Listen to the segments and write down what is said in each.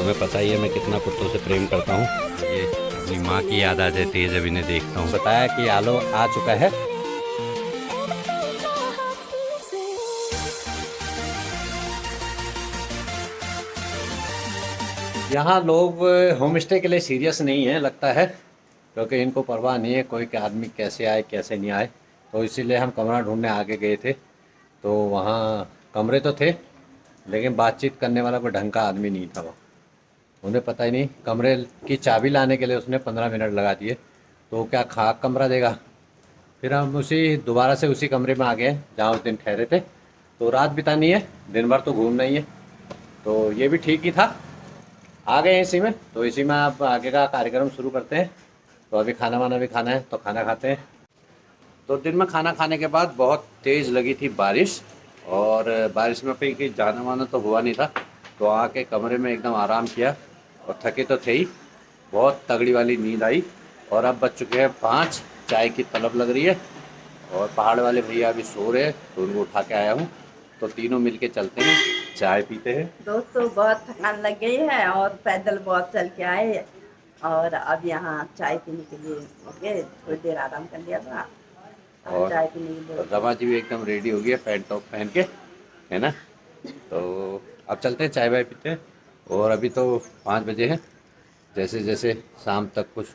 तुम्हें पता ही है मैं कितना कुत्तों से प्रेम करता हूँ। ये अपनी माँ की याद आ जाती है जब इन्हें देखता हूँ। बताया कि आलो आ चुका है। यहाँ लोग होम स्टे के लिए सीरियस नहीं है लगता है, क्योंकि इनको परवाह नहीं है कोई के आदमी कैसे आए कैसे नहीं आए। तो इसीलिए हम कमरा ढूंढने आगे गए थे, तो वहाँ कमरे तो थे लेकिन बातचीत करने वाला कोई ढंग का आदमी नहीं था। वो उन्हें पता ही नहीं, कमरे की चाबी लाने के लिए उसने 15 मिनट लगा दिए, तो क्या खाक कमरा देगा। फिर हम दोबारा से उसी कमरे में आ गए जहाँ उस दिन ठहरे थे। तो रात बितानी है, दिन भर तो घूमना ही है, तो ये भी ठीक ही था। आ गए इसी में, तो इसी में आप आगे का कार्यक्रम शुरू करते हैं। तो अभी खाना वाना भी खाना है, तो खाना खाते हैं। तो दिन में खाना खाने के बाद बहुत तेज़ लगी थी बारिश, और बारिश में कहीं जाना वाना तो हुआ नहीं था, तो आके कमरे में एकदम आराम किया। और थके तो थे ही, बहुत तगड़ी वाली नींद आई। और अब बज चुके हैं 5, चाय की तलब लग रही है। और पहाड़ वाले भैया अभी सो रहे हैं, तो उनको उठा के आया हूँ। तो तीनों मिलके चलते हैं, चाय पीते हैं। दोस्तों बहुत थकान लग गई है और पैदल बहुत चल के आए, और अब यहाँ चाय पीने के लिए हो गए, थोड़ी देर आराम कर लिया था। और चाय पीने के लिए रमा जी भी एकदम रेडी हो गई है पैंट टॉप पहन के, है ना। तो अब चलते हैं, चाय वाय पीते हैं। और अभी तो 5 बजे हैं। जैसे जैसे शाम तक कुछ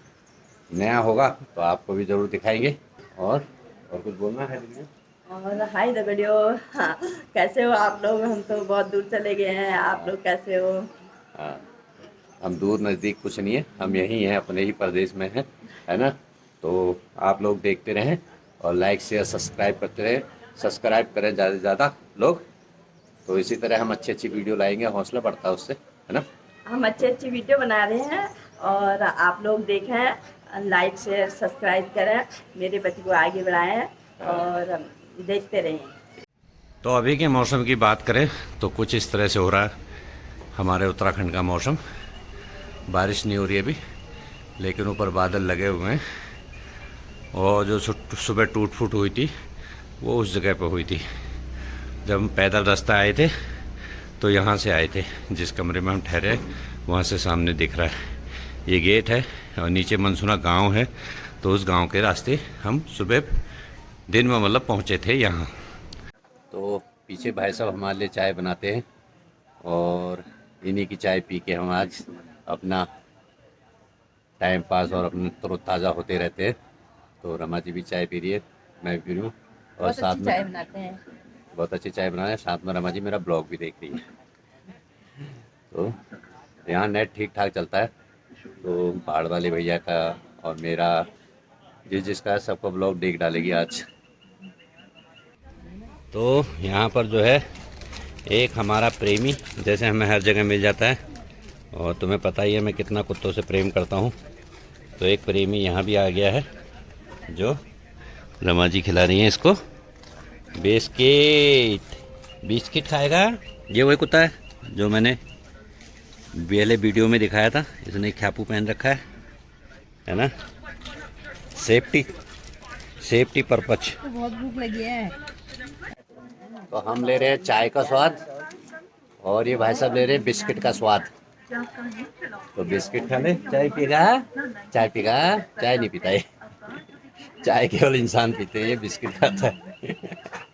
नया होगा तो आपको भी ज़रूर दिखाएंगे। और कुछ बोलना है दीदी? और हाय दगड़ियो, हाँ, कैसे हो आप लोग? हम तो बहुत दूर चले गए हैं, आप लोग कैसे हो? हाँ, हम दूर नज़दीक कुछ नहीं है, हम यहीं हैं, अपने ही प्रदेश में हैं, है ना। तो आप लोग देखते रहें और लाइक शेयर सब्सक्राइब करते रहें। सब्सक्राइब करें ज़्यादा से ज़्यादा लोग, तो इसी तरह हम अच्छी अच्छी वीडियो लाएंगे, हौसला बढ़ता है उससे, है ना। हम अच्छी अच्छी वीडियो बना रहे हैं और आप लोग देखें, लाइक शेयर सब्सक्राइब करें, मेरे बच्चे को आगे बढ़ाएं और देखते रहें। तो अभी के मौसम की बात करें तो कुछ इस तरह से हो रहा है हमारे उत्तराखंड का मौसम। बारिश नहीं हो रही अभी, लेकिन ऊपर बादल लगे हुए हैं। और जो सुबह टूट फूट हुई थी वो उस जगह पे हुई थी जब हम पैदल रास्ता आए थे। तो यहाँ से आए थे, जिस कमरे में हम ठहरे वहाँ से सामने दिख रहा है ये गेट है, और नीचे मनसुना गांव है। तो उस गांव के रास्ते हम सुबह दिन में मतलब पहुँचे थे यहाँ। तो पीछे भाई साहब हमारे लिए चाय बनाते हैं, और इन्हीं की चाय पी के हम आज अपना टाइम पास और अपने तरोताज़ा होते रहते हैं। तो रमा जी भी चाय पी रही है, मैं भी पी रही हूँ, और साथ में चाय बनाते हैं। बहुत अच्छी चाय बना रहे हैं। साथ में रमा जी मेरा ब्लॉग भी देख रही है। तो यहाँ नेट ठीक ठाक चलता है, तो पहाड़ वाले भैया का और मेरा जिसका सबका ब्लॉग देख डालेगी आज। तो यहाँ पर जो है एक हमारा प्रेमी, जैसे हमें हर जगह मिल जाता है, और तुम्हें पता ही है मैं कितना कुत्तों से प्रेम करता हूँ। तो एक प्रेमी यहाँ भी आ गया है, जो रमा जी खिला रही हैं इसको बिस्किट। बिस्किट खाएगा। ये वही कुत्ता है जो मैंने पहले वीडियो में दिखाया था, इसने ख्यापू पहन रखा है ना। Safety purpose. बहुत भूख लगी है। तो हम ले रहे हैं चाय का स्वाद, और ये भाई साहब ले रहे हैं बिस्किट का स्वाद। तो बिस्किट खा ले। चाय पीगा? चाय पीगा? चाय नहीं पीता है, चाय केवल इंसान पीते हैं, ये बिस्किट खाता है।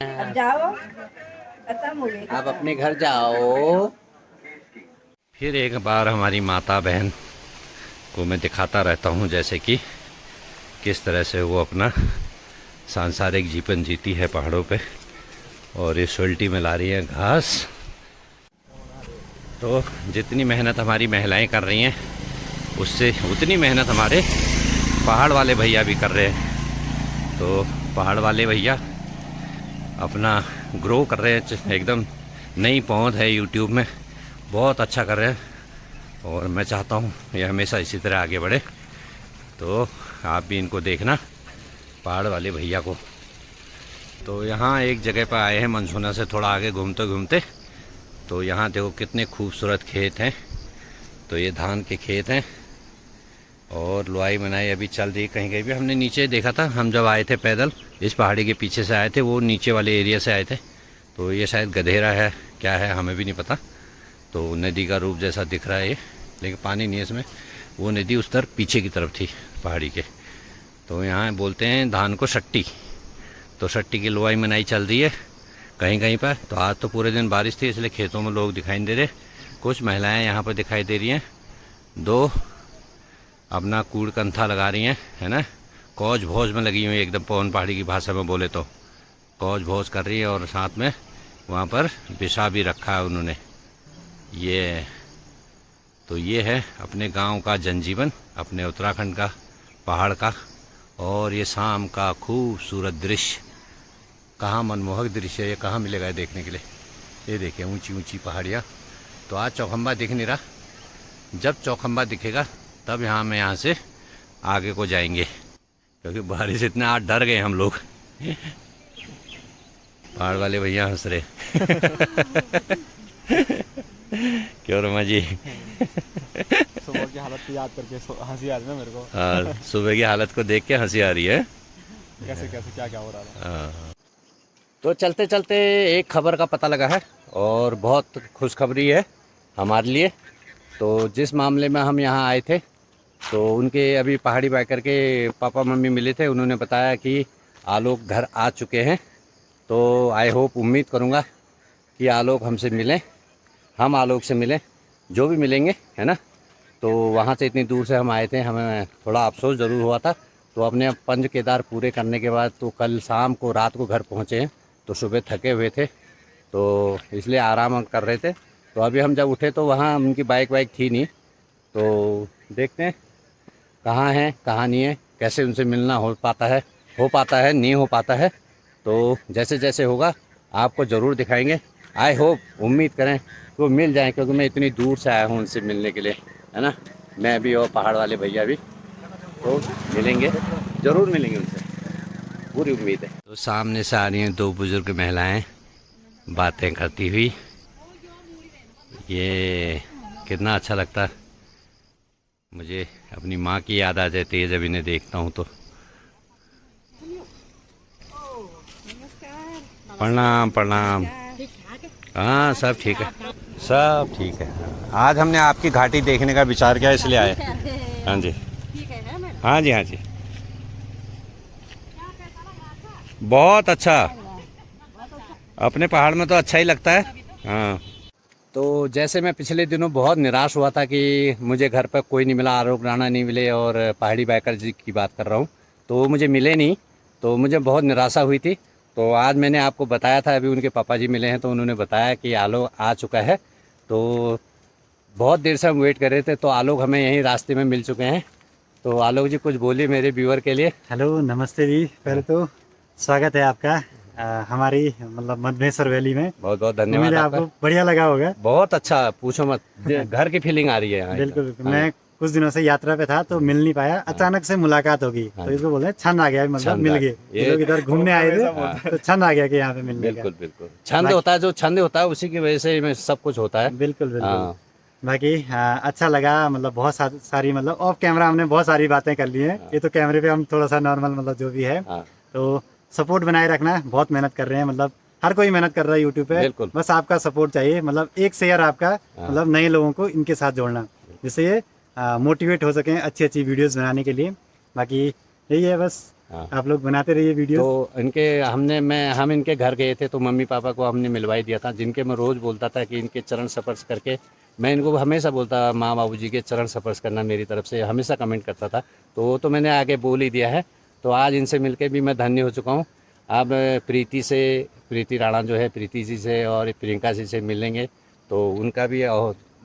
अब जाओ, खत्म हो गई। आप अपने घर जाओ। फिर एक बार हमारी माता बहन को मैं दिखाता रहता हूँ, जैसे कि किस तरह से वो अपना सांसारिक जीवन जीती है पहाड़ों पे, और इस सोल्टी में ला रही है घास। तो जितनी मेहनत हमारी महिलाएं कर रही हैं, उससे उतनी मेहनत हमारे पहाड़ वाले भैया भी कर रहे हैं। तो पहाड़ वाले भैया अपना ग्रो कर रहे हैं, एकदम नई पहुंच है यूट्यूब में, बहुत अच्छा कर रहे हैं। और मैं चाहता हूं ये हमेशा इसी तरह आगे बढ़े। तो आप भी इनको देखना, पहाड़ वाले भैया को। तो यहाँ एक जगह पर आए हैं मनसूना से थोड़ा आगे घूमते घूमते। तो यहाँ देखो कितने खूबसूरत खेत हैं। तो ये धान के खेत हैं, और लुआई बनाई अभी चल रही कहीं कहीं भी। हमने नीचे देखा था, हम जब आए थे पैदल इस पहाड़ी के पीछे से आए थे, वो नीचे वाले एरिया से आए थे। तो ये शायद गधेरा है, क्या है हमें भी नहीं पता। तो नदी का रूप जैसा दिख रहा है ये। लेकिन पानी नहीं है इसमें। वो नदी उस तरफ पीछे की तरफ थी पहाड़ी के। तो यहाँ बोलते हैं धान को सट्टी। तो सट्टी की लुआई मनाई चल रही है कहीं कहीं पर। तो आज तो पूरे दिन बारिश थी इसलिए खेतों में लोग दिखाई नहीं दे रहे। कुछ महिलाएं यहाँ पर दिखाई दे रही हैं, 2 अपना कूड़ कंथा लगा रही हैं, है ना, कौज भोज में लगी हुई एकदम पवन पहाड़ी की भाषा में बोले तो कौज भोज कर रही है। और साथ में वहाँ पर बिछा भी रखा है उन्होंने। ये तो ये है अपने गांव का जनजीवन, अपने उत्तराखंड का पहाड़ का। और ये शाम का खूबसूरत दृश्य, कहाँ मनमोहक दृश्य है ये, कहाँ मिलेगा देखने के लिए। ये देखिए ऊंची ऊंची पहाड़ियाँ। तो आज चौखंबा दिख नहीं रहा, जब चौखंबा दिखेगा तब यहाँ से आगे को जाएंगे, क्योंकि बारिश इतने आज डर गए हम लोग। पहाड़ वाले भैया हंस रहे। क्यों रमा जी? सुबह की हालत को याद करके हंसी आ रही है मेरे को। हाँ, सुबह की हालत को देख के हंसी आ रही है। कैसे कैसे क्या क्या हो रहा है। हाँ। तो चलते चलते एक खबर का पता लगा है और बहुत खुशखबरी है हमारे लिए। तो जिस मामले में हम यहाँ आए थे, तो उनके अभी पहाड़ी बाइकर के पापा मम्मी मिले थे। उन्होंने बताया कि आलोक घर आ चुके हैं। तो आई होप, उम्मीद करूँगा कि आलोक हमसे मिलें, हम आलोक से मिलें, जो भी मिलेंगे, है ना। तो वहाँ से इतनी दूर से हम आए थे, हमें थोड़ा अफसोस ज़रूर हुआ था। तो अपने पंच केदार पूरे करने के बाद तो कल शाम को रात को घर पहुँचे हैं। तो सुबह थके हुए थे तो इसलिए आराम कर रहे थे। तो अभी हम जब उठे तो वहाँ उनकी बाइक थी नहीं। तो देखते हैं कहाँ हैं कहाँ नहीं है, कैसे उनसे मिलना हो पाता है नहीं हो पाता है। तो जैसे जैसे होगा आपको ज़रूर दिखाएंगे। आई होप, उम्मीद करें कि वो मिल जाएं, क्योंकि मैं इतनी दूर से आया हूँ उनसे मिलने के लिए, है ना। मैं भी और पहाड़ वाले भैया भी, तो मिलेंगे, ज़रूर मिलेंगे उनसे, पूरी उम्मीद है। तो सामने से आ रही हैं 2 बुजुर्ग महिलाएं बातें करती हुई। ये कितना अच्छा लगता है, मुझे अपनी माँ की याद आ जाती है जब इन्हें देखता हूँ। तो प्रणाम प्रणाम। हाँ सब ठीक है, सब ठीक है। आज हमने आपकी घाटी देखने का विचार किया इसलिए आए। हाँ जी, हाँ जी, हाँ जी, बहुत अच्छा। अपने पहाड़ में तो अच्छा ही लगता है। हाँ। तो जैसे मैं पिछले दिनों बहुत निराश हुआ था कि मुझे घर पर कोई नहीं मिला, आलोक राणा नहीं मिले, और पहाड़ी बाइकर जी की बात कर रहा हूँ, तो मुझे मिले नहीं। तो मुझे बहुत निराशा हुई थी। तो आज मैंने आपको बताया था, अभी उनके पापा जी मिले हैं तो उन्होंने बताया कि आलोक आ चुका है। तो बहुत देर से हम वेट कर रहे थे, तो आलोक हमें यहीं रास्ते में मिल चुके हैं। तो आलोक जी कुछ बोलिए मेरे व्यूअर के लिए। हेलो, नमस्ते जी। पहले तो स्वागत है आपका हमारी मतलब मधमेश्वर वैली में। बहुत बहुत धन्यवाद। आपको बढ़िया लगा होगा। बहुत अच्छा, पूछो मत, घर की फीलिंग आ रही है यहाँ। बिल्कुल। मैं कुछ दिनों से यात्रा पे था तो मिल नहीं पाया, अचानक से मुलाकात होगी। तो इसको बोलते हैं छंद आ गया, मतलब मिल गए। ये लोग इधर घूमने आए थे तो छंद आ गया कि यहाँ पे मिलने का। बिल्कुल छंद होता है, जो छंद होता है उसी की वजह से सब कुछ होता है। बिल्कुल। बाकी अच्छा लगा, मतलब बहुत सारी मतलब ऑफ कैमरा हमने बहुत सारी बातें कर ली हैं। ये तो कैमरे पे हम थोड़ा सा नॉर्मल मतलब जो भी है। तो सपोर्ट बनाए रखना, बहुत मेहनत कर रहे हैं, मतलब हर कोई मेहनत कर रहा है यूट्यूब पे। बस आपका सपोर्ट चाहिए, मतलब एक शेयर आपका, मतलब नए लोगों को इनके साथ जोड़ना, जिससे ये मोटिवेट हो सकें अच्छी वीडियोस बनाने के लिए। बाकी यही है, बस आप लोग बनाते रहिए वीडियो। तो हम इनके घर गए थे तो मम्मी पापा को हमने मिलवाई दिया था, जिनके मैं रोज़ बोलता था कि इनके चरण स्पर्श करके, मैं इनको हमेशा बोलता माँ बाबूजी के चरण स्पर्श करना, मेरी तरफ से हमेशा कमेंट करता था। तो वो तो मैंने आगे बोल ही दिया है। तो आज इनसे मिलके भी मैं धन्य हो चुका हूँ। अब प्रीति राणा जो है, प्रीति जी से और प्रियंका जी से मिलेंगे तो उनका भी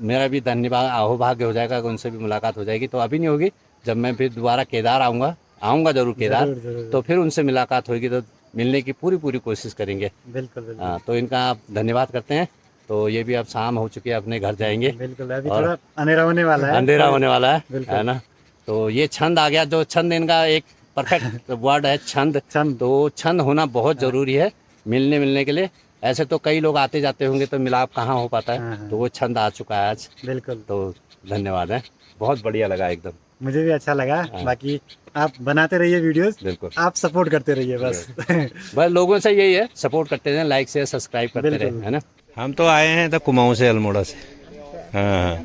मेरा भी धन्यवाद, अहोभाग्य हो जाएगा, उनसे भी मुलाकात हो जाएगी। तो अभी नहीं होगी, जब मैं फिर दोबारा केदार आऊँगा जरूर केदार, तो फिर उनसे मुलाकात होगी, तो मिलने की पूरी कोशिश करेंगे। बिल्कुल। हाँ, तो इनका आप धन्यवाद करते हैं। तो ये भी अब शाम हो चुकी है, अपने घर जाएंगे। बिल्कुल, अभी थोड़ा अंधेरा होने वाला है ना। तो ये छंद आ गया, जो छंद इनका एक परफेक्ट वर्ड है, छंद। तो छंद होना बहुत ज़रूरी है मिलने के लिए। ऐसे तो कई लोग आते जाते होंगे तो मिलाप कहाँ हो पाता है। तो वो छंद आ चुका है आज। बिल्कुल। तो धन्यवाद है, बहुत बढ़िया लगा एकदम। मुझे भी अच्छा लगा। बाकी आप बनाते रहिए वीडियोस, बिल्कुल, आप सपोर्ट करते रहिए बस। बस लोगों से यही है, सपोर्ट करते रहें, लाइक शेयर सब्सक्राइब करते रहें, है ना। हम तो आए हैं तो कुमाऊं से, अल्मोड़ा से। हाँ,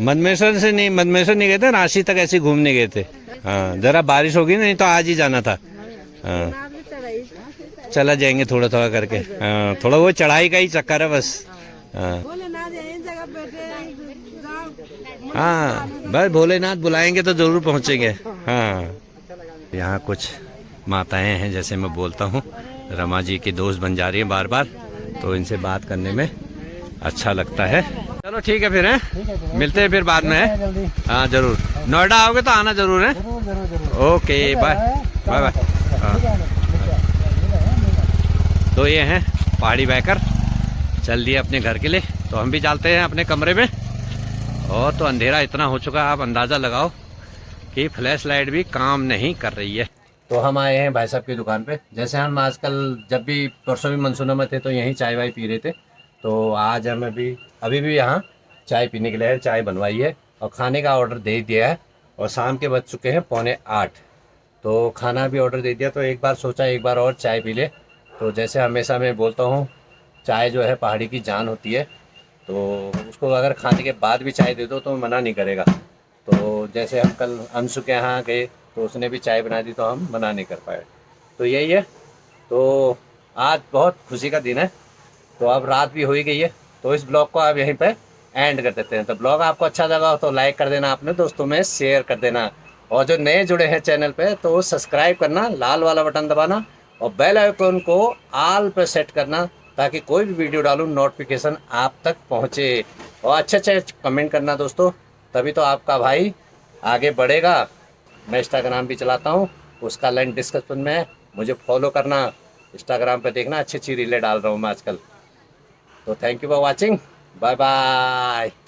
मदमेश्वर से नहीं, मदमेश्वर नहीं गए थे, रांची तक ऐसे घूमने गए थे। हाँ, जरा बारिश होगी नहीं तो आज ही जाना था। हाँ, चला जाएंगे थोड़ा थोड़ा करके। हाँ, थोड़ा वो चढ़ाई का ही चक्कर है बस। हाँ हाँ, बस भोलेनाथ बुलाएंगे तो जरूर पहुंचेंगे। हाँ, यहाँ कुछ माताएं हैं, जैसे मैं बोलता हूँ, रमा जी की दोस्त बन जा रही है बार बार, तो इनसे बात करने में अच्छा लगता है। चलो ठीक है फिर, है मिलते हैं फिर बाद में, है हाँ जरूर। नोएडा आओगे तो आना जरूर है। Okay bye bye bye. हाँ, तो ये हैं पहाड़ी बाइकर, चल दिए अपने घर के लिए। तो हम भी चलते हैं अपने कमरे में। और तो अंधेरा इतना हो चुका है, आप अंदाज़ा लगाओ कि फ्लैश लाइट भी काम नहीं कर रही है। तो हम आए हैं भाई साहब की दुकान पे। जैसे हम आजकल जब भी परसों भी मनसूना में थे तो यहीं चाय वाय पी रहे थे, तो आज हम अभी भी यहाँ चाय पीने के लिए है, चाय बनवाई है और खाने का ऑर्डर दे दिया है। और शाम के बज चुके हैं 7:45, तो खाना भी ऑर्डर दे दिया। तो एक बार सोचा एक बार और चाय पी ले। तो जैसे हमेशा मैं बोलता हूँ, चाय जो है पहाड़ी की जान होती है, तो उसको अगर खाने के बाद भी चाय दे दो तो मना नहीं करेगा। तो जैसे हम कल अंशु के यहाँ गए तो उसने भी चाय बना दी तो हम मना नहीं कर पाए। तो यही है। तो आज बहुत खुशी का दिन है। तो अब रात भी हो ही गई है, तो इस ब्लॉग को आप यहीं पे एंड कर देते हैं। तो ब्लॉग आपको अच्छा लगा हो तो लाइक कर देना, अपने दोस्तों में शेयर कर देना, और जो नए जुड़े हैं चैनल पे तो सब्सक्राइब करना, लाल वाला बटन दबाना और बेल आइकन को ऑल पे सेट करना, ताकि कोई भी वीडियो डालूं नोटिफिकेशन आप तक पहुंचे। और अच्छे कमेंट करना दोस्तों, तभी तो आपका भाई आगे बढ़ेगा। मैं इंस्टाग्राम भी चलाता हूँ, उसका लिंक डिस्क्रिप्शन में है, मुझे फॉलो करना। इंस्टाग्राम पे देखना, अच्छी रीलें डाल रहा हूँ मैं आजकल। तो thank you for watching, bye bye.